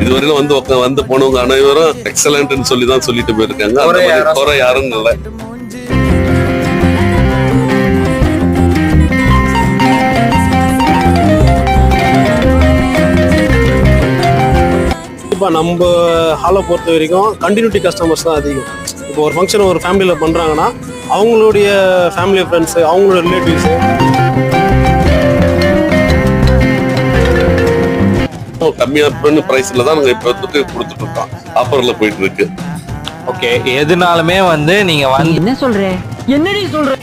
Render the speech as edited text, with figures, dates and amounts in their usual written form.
இதுவரையிலும் வந்து போனவங்க அனைவரும் எக்ஸலன்ட்னு சொல்லிதான் சொல்லிட்டு போயிருக்காங்க. குறை யாரும் இல்லை. இப்போ நம்ம ஹாலை பொறுத்த வரைக்கும் கண்டினியூட்டி கஸ்டமர்ஸ் தான் அதிகம். இப்போ ஒரு ஃபங்க்ஷன் ஒரு ஃபேமிலியில் பண்ணுறாங்கன்னா அவங்களுடைய ஃபேமிலி ஃப்ரெண்ட்ஸு, அவங்களோட ரிலேட்டிவ்ஸு கம்மியான பிரைஸ்ல தான் நாங்கள் இப்போ வந்துட்டு கொடுத்துட்டு இருக்கோம். ஆஃபர்ல போயிட்டு இருக்கு. ஓகே, எதுனாலுமே வந்து நீங்க என்ன சொல்ற, என்னடி சொல்ற?